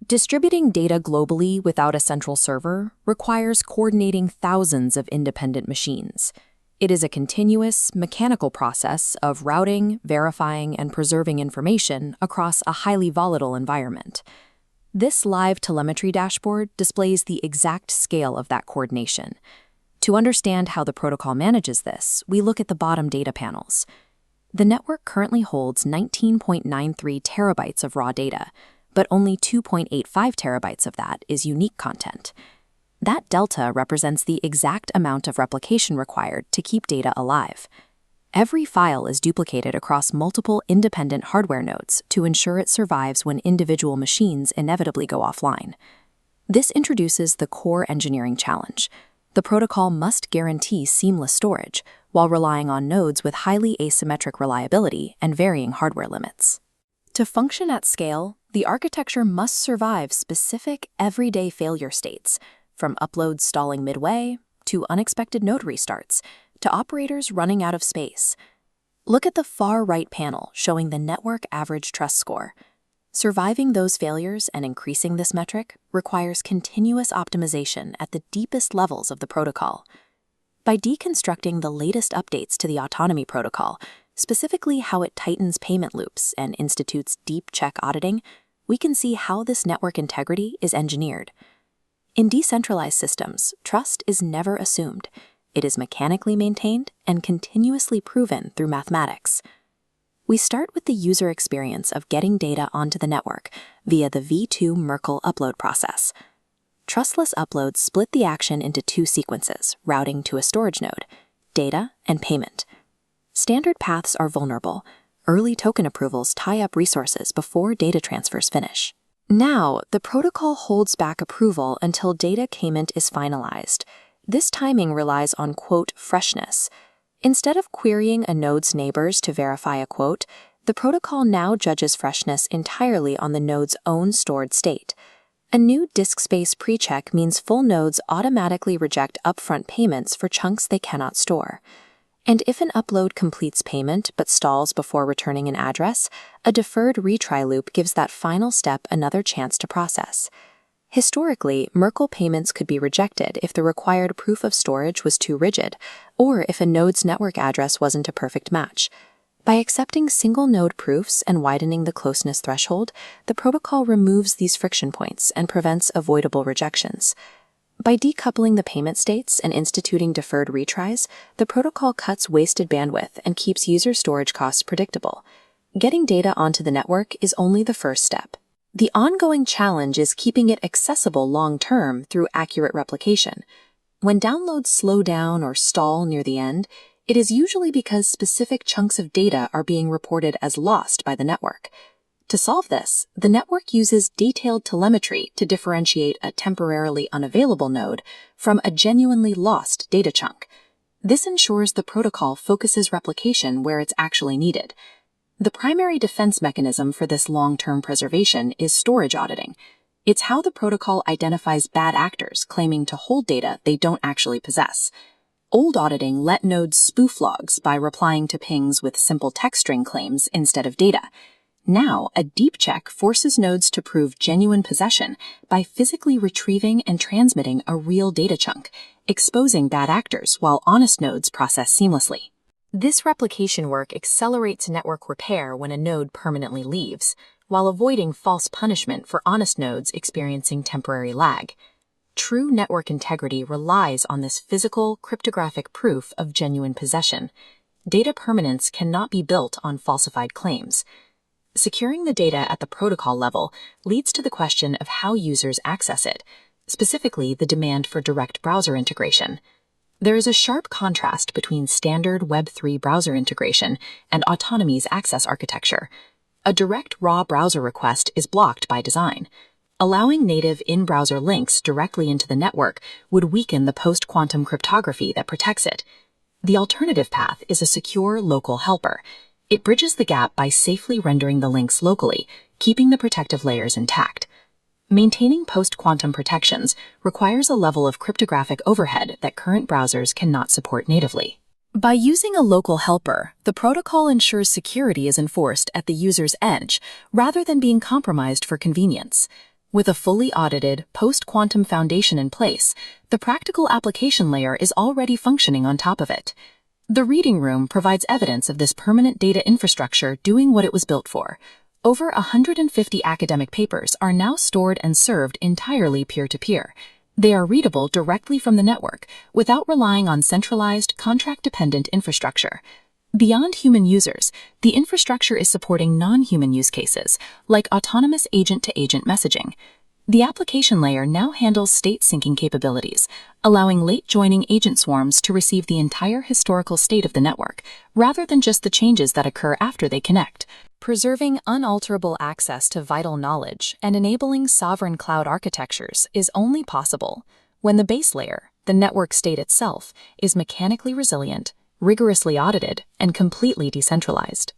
Distributing data globally without a central server requires coordinating thousands of independent machines. It is a continuous, mechanical process of routing, verifying, and preserving information across a highly volatile environment. This live telemetry dashboard displays the exact scale of that coordination. To understand how the protocol manages this, we look at the bottom data panels. The network currently holds 19.93 terabytes of raw data, but only 2.85 terabytes of that is unique content. That delta represents the exact amount of replication required to keep data alive. Every file is duplicated across multiple independent hardware nodes to ensure it survives when individual machines inevitably go offline. This introduces the core engineering challenge. The protocol must guarantee seamless storage while relying on nodes with highly asymmetric reliability and varying hardware limits. To function at scale, the architecture must survive specific everyday failure states, from uploads stalling midway, to unexpected node restarts, to operators running out of space. Look at the far right panel showing the network average trust score. Surviving those failures and increasing this metric requires continuous optimization at the deepest levels of the protocol. By deconstructing the latest updates to the Autonomi protocol, specifically how it tightens payment loops and institutes deep check auditing, we can see how this network integrity is engineered. In decentralized systems, trust is never assumed. It is mechanically maintained and continuously proven through mathematics. We start with the user experience of getting data onto the network via the V2 Merkle upload process. Trustless uploads split the action into two sequences, routing to a storage node, data and payment. Standard paths are vulnerable. Early token approvals tie up resources before data transfers finish. Now, the protocol holds back approval until data payment is finalized. This timing relies on quote freshness. Instead of querying a node's neighbors to verify a quote, the protocol now judges freshness entirely on the node's own stored state. A new disk space pre-check means full nodes automatically reject upfront payments for chunks they cannot store. And if an upload completes payment but stalls before returning an address, a deferred retry loop gives that final step another chance to process. Historically, Merkle payments could be rejected if the required proof of storage was too rigid, or if a node's network address wasn't a perfect match. By accepting single-node proofs and widening the closeness threshold, the protocol removes these friction points and prevents avoidable rejections. By decoupling the payment states and instituting deferred retries, the protocol cuts wasted bandwidth and keeps user storage costs predictable. Getting data onto the network is only the first step. The ongoing challenge is keeping it accessible long-term through accurate replication. When downloads slow down or stall near the end, it is usually because specific chunks of data are being reported as lost by the network. To solve this, the network uses detailed telemetry to differentiate a temporarily unavailable node from a genuinely lost data chunk. This ensures the protocol focuses replication where it's actually needed. The primary defense mechanism for this long-term preservation is storage auditing. It's how the protocol identifies bad actors claiming to hold data they don't actually possess. Old auditing let nodes spoof logs by replying to pings with simple text string claims instead of data. Now, a deep check forces nodes to prove genuine possession by physically retrieving and transmitting a real data chunk, exposing bad actors while honest nodes process seamlessly. This replication work accelerates network repair when a node permanently leaves, while avoiding false punishment for honest nodes experiencing temporary lag. True network integrity relies on this physical, cryptographic proof of genuine possession. Data permanence cannot be built on falsified claims. Securing the data at the protocol level leads to the question of how users access it, specifically the demand for direct browser integration. There is a sharp contrast between standard Web3 browser integration and Autonomi's access architecture. A direct raw browser request is blocked by design. Allowing native in-browser links directly into the network would weaken the post-quantum cryptography that protects it. The alternative path is a secure local helper. It bridges the gap by safely rendering the links locally, keeping the protective layers intact. Maintaining post-quantum protections requires a level of cryptographic overhead that current browsers cannot support natively. By using a local helper, the protocol ensures security is enforced at the user's edge rather than being compromised for convenience. With a fully audited, post-quantum foundation in place, the practical application layer is already functioning on top of it. The reading room provides evidence of this permanent data infrastructure doing what it was built for. Over 150 academic papers are now stored and served entirely peer-to-peer. They are readable directly from the network without relying on centralized, contract-dependent infrastructure. Beyond human users, the infrastructure is supporting non-human use cases, like autonomous agent-to-agent messaging. The application layer now handles state syncing capabilities, allowing late-joining agent swarms to receive the entire historical state of the network, rather than just the changes that occur after they connect, preserving unalterable access to vital knowledge and enabling sovereign cloud architectures is only possible when the base layer, the network state itself, is mechanically resilient, rigorously audited, and completely decentralized.